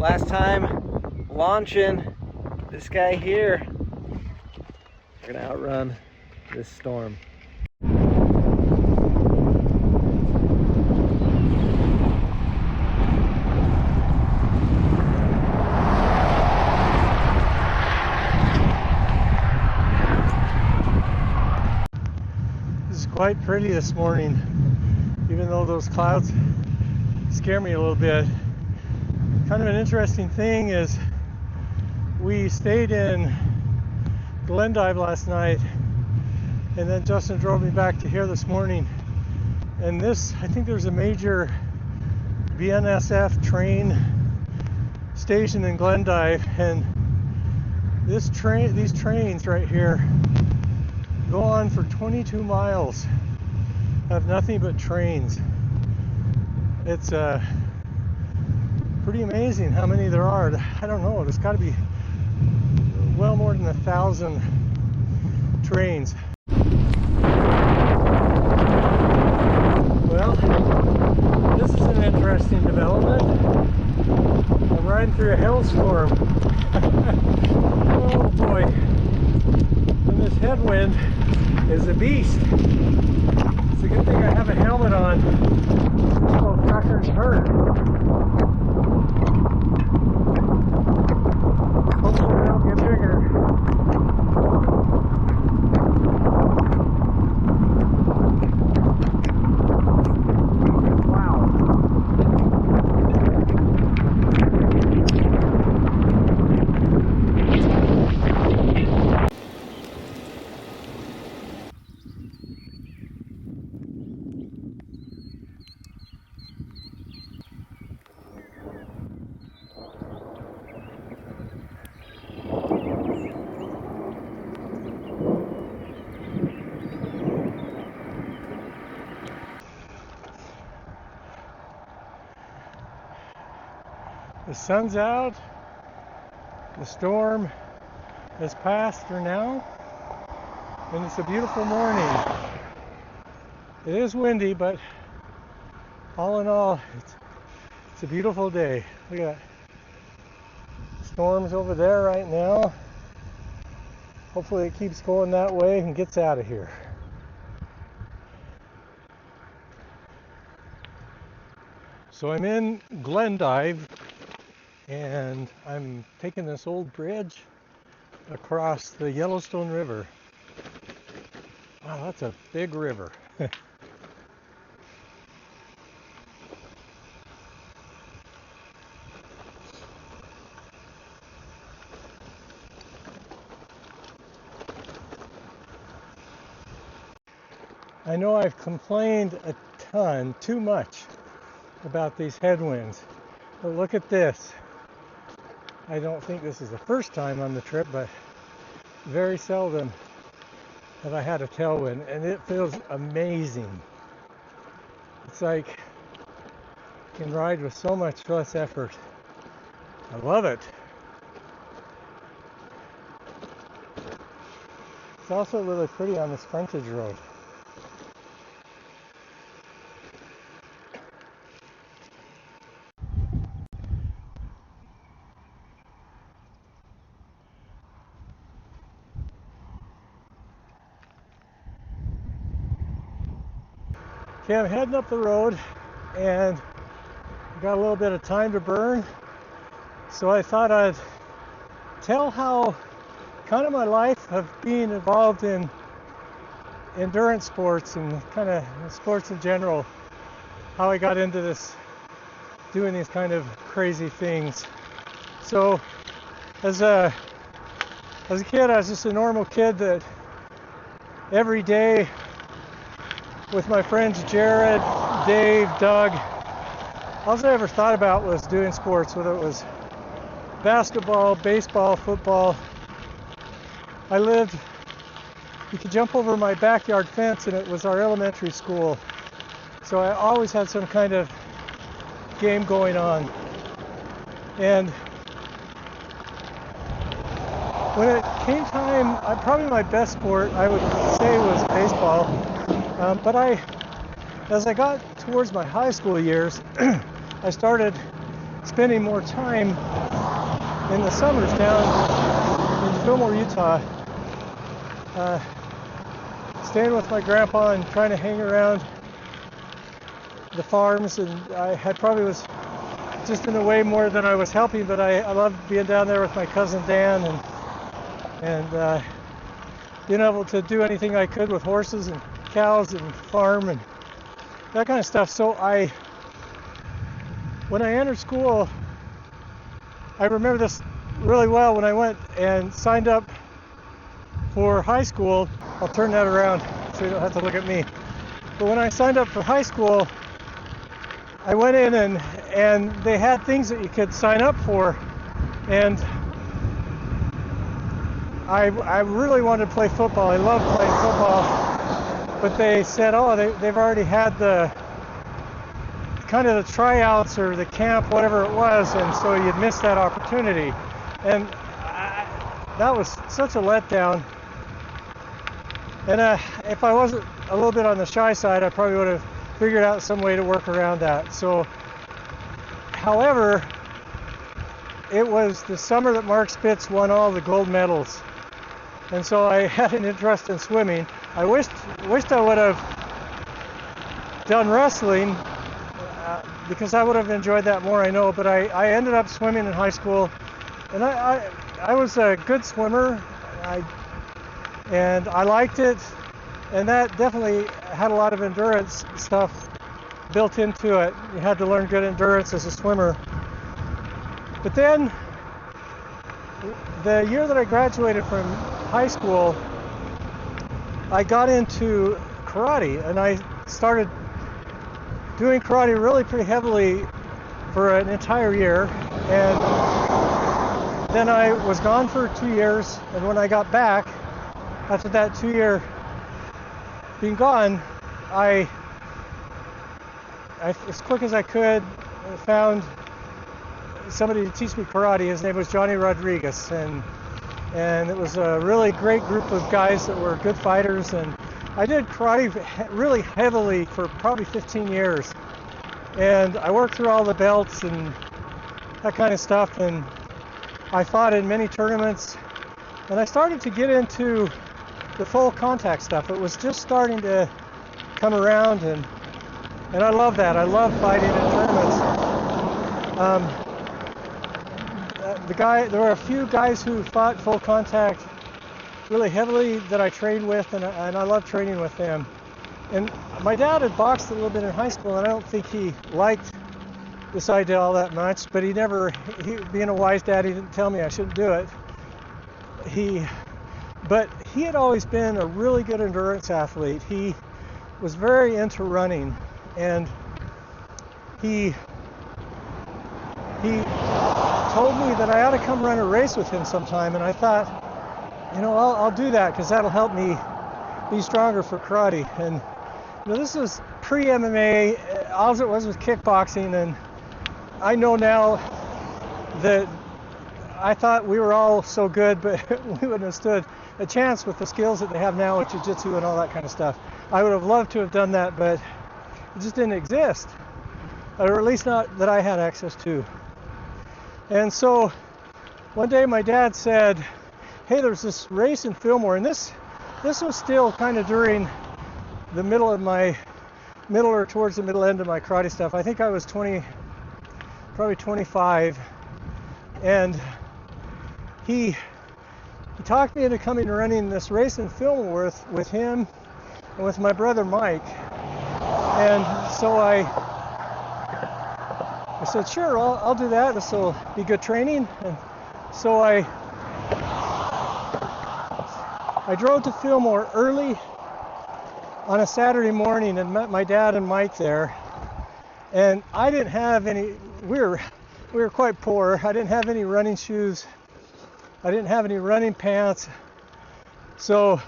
Last time launching this guy here. We're gonna outrun this storm. This is quite pretty this morning, even though those clouds scare me a little bit. Kind of an interesting thing is we stayed in Glendive last night, and then Justin drove me back to here this morning. And this, I think there's a major BNSF train station in Glendive, and these trains right here go on for 22 miles. Have nothing but trains. It's pretty amazing how many there are. I don't know, there's got to be well more than 1,000 trains. Well, this is an interesting development. I'm riding through a hailstorm. Oh boy. And this headwind is a beast. It's a good thing I have a helmet on. Oh, fuckers hurt. Hopefully they'll get bigger. Wow. The sun's out, the storm has passed for now, and it's a beautiful morning. It is windy, but all in all, it's a beautiful day. Look at that. Storm's over there right now. Hopefully it keeps going that way and gets out of here. So I'm in Glendive, and I'm taking this old bridge across the Yellowstone River. Wow, that's a big river. I know I've complained a ton, too much, about these headwinds, but look at this. I don't think this is the first time on the trip, but very seldom have I had a tailwind, and it feels amazing. It's like you can ride with so much less effort. I love it. It's also really pretty on this frontage road. Okay, I'm heading up the road, and got a little bit of time to burn, so I thought I'd tell how kind of my life of being involved in endurance sports and kind of sports in general, how I got into this, doing these kind of crazy things. So as a kid, I was just a normal kid that every day with my friends Jared, Dave, Doug, all I ever thought about was doing sports, whether it was basketball, baseball, football. You could jump over my backyard fence, and it was our elementary school. So I always had some kind of game going on. And when it came time, probably my best sport, I would say, was baseball. But as I got towards my high school years, I started spending more time in the summers down in Fillmore, Utah, staying with my grandpa and trying to hang around the farms. And I probably was just in a way more than I was helping, but I loved being down there with my cousin Dan and being able to do anything I could with horses and cows and farm and that kind of stuff. So when I entered school, I remember this really well. When I went and signed up for high school, I'll turn that around so you don't have to look at me. But when I signed up for high school, I went in and they had things that you could sign up for, and I really wanted to play football. I loved playing football, but they said, oh, they've already had the kind of the tryouts or the camp, whatever it was, and so you'd miss that opportunity. And that was such a letdown. And if I wasn't a little bit on the shy side, I probably would have figured out some way to work around that. So, however, it was the summer that Mark Spitz won all the gold medals. And so I had an interest in swimming. I wished I would have done wrestling because I would have enjoyed that more, I know, but I ended up swimming in high school, and I was a good swimmer, and I liked it, and that definitely had a lot of endurance stuff built into it. You had to learn good endurance as a swimmer. But then, the year that I graduated from high school, I got into karate, and I started doing karate really pretty heavily for an entire year. And then I was gone for 2 years, and when I got back, after that 2-year being gone, I as quick as I could found somebody to teach me karate. His name was Johnny Rodriguez, and it was a really great group of guys that were good fighters, and I did karate really heavily for probably 15 years, and I worked through all the belts and that kind of stuff, and I fought in many tournaments, and I started to get into the full contact stuff. It was just starting to come around, and I love that. I love fighting in tournaments. There were a few guys who fought full contact really heavily that I trained with, and I love training with them. And my dad had boxed a little bit in high school, and I don't think he liked this idea all that much, but he being a wise dad, he didn't tell me I shouldn't do it. But he had always been a really good endurance athlete. He was very into running, and he told me that I ought to come run a race with him sometime, and I thought, I'll do that because that'll help me be stronger for karate. And this was pre-MMA. All it was kickboxing, and I know now that I thought we were all so good, but we wouldn't have stood a chance with the skills that they have now with jiu-jitsu and all that kind of stuff. I would have loved to have done that, but it just didn't exist, or at least not that I had access to. And so one day my dad said, hey, there's this race in Fillmore, and this was still kind of during the middle or towards the middle end of my karate stuff. I think I was probably 25, and he talked me into coming and running this race in Fillmore with him and with my brother Mike. And so I said, sure, I'll do that. This will be good training. And so I drove to Fillmore early on a Saturday morning and met my dad and Mike there. And I didn't have any, we were quite poor. I didn't have any running shoes. I didn't have any running pants. So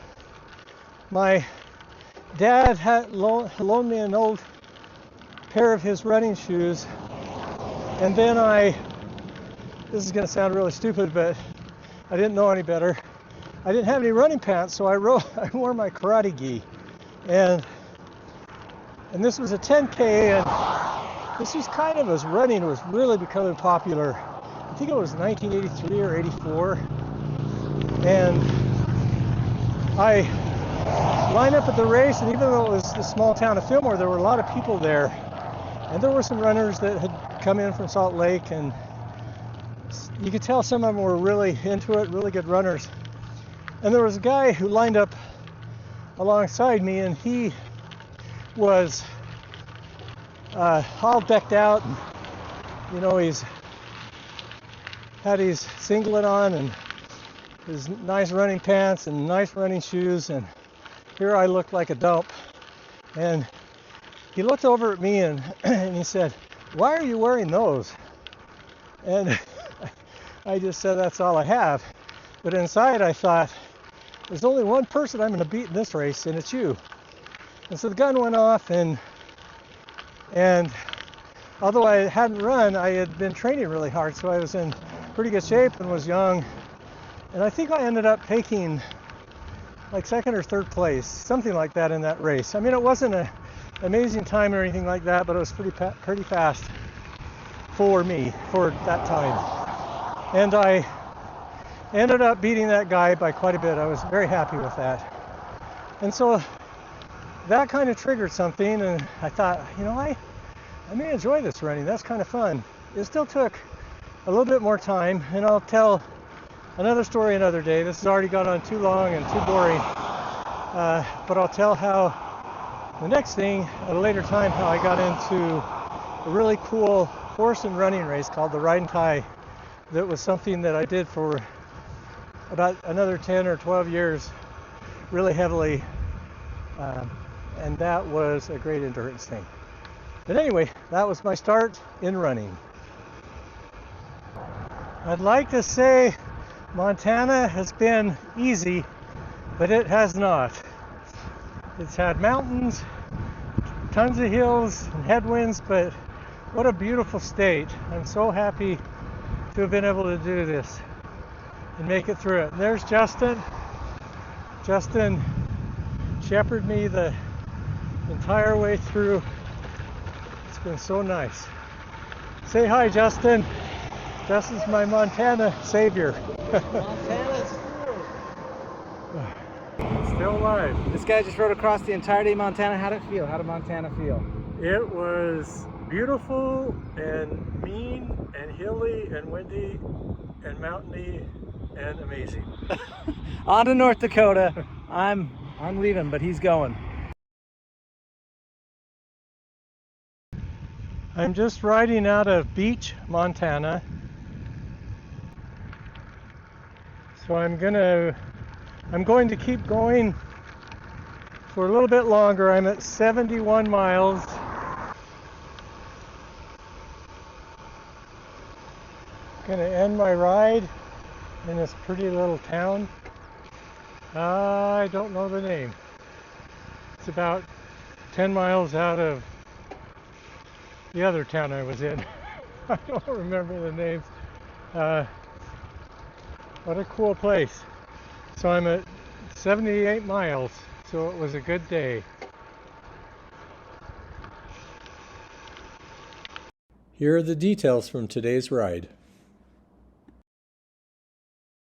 my dad had loaned me an old pair of his running shoes. And then this is going to sound really stupid, but I didn't know any better. I didn't have any running pants, so I wore my karate gi. And this was a 10K, and This was kind of as running was really becoming popular. I think it was 1983 or 84. And I lined up at the race, and even though it was the small town of Fillmore, there were a lot of people there. And there were some runners that had come in from Salt Lake, and you could tell some of them were really into it, really good runners. And there was a guy who lined up alongside me, and he was all decked out, and you know, he's had his singlet on and his nice running pants and nice running shoes, and here I looked like a dump. And he looked over at me and he said, "Why are you wearing those?" And I just said, "That's all I have." But inside I thought, there's only one person I'm going to beat in this race, and it's you. And so the gun went off, and although I hadn't run, I had been training really hard, so I was in pretty good shape and was young. And I think I ended up taking like second or third place, something like that in that race. I mean, it wasn't an amazing time or anything like that, but it was pretty fast for me for that time. And I ended up beating that guy by quite a bit. I was very happy with that. And so that kind of triggered something, and I thought, you know, I may enjoy this running. That's kind of fun. It still took a little bit more time, and I'll tell another story another day. This has already gone on too long and too boring. But I'll tell how the next thing at a later time, how I got into a really cool horse and running race called the Ride and Tie. That was something that I did for about another 10 or 12 years, really heavily. And that was a great endurance thing. But anyway, that was my start in running. I'd like to say Montana has been easy, but it has not. It's had mountains, tons of hills and headwinds, but what a beautiful state. I'm so happy to have been able to do this and make it through it. And there's Justin. Justin shepherded me the entire way through. It's been so nice. Say hi, Justin. Justin's my Montana savior. Montana's Still alive. This guy just rode across the entirety of Montana. How'd it feel? How did Montana feel? It was beautiful and mean and hilly and windy and mountainy and amazing. On to North Dakota. I'm leaving, but he's going. I'm just riding out of Beach, Montana. So I'm going to keep going for a little bit longer. I'm at 71 miles. Going to end my ride in this pretty little town. I don't know the name. It's about 10 miles out of the other town I was in. I don't remember the names. What a cool place. So I'm at 78 miles, so it was a good day. Here are the details from today's ride.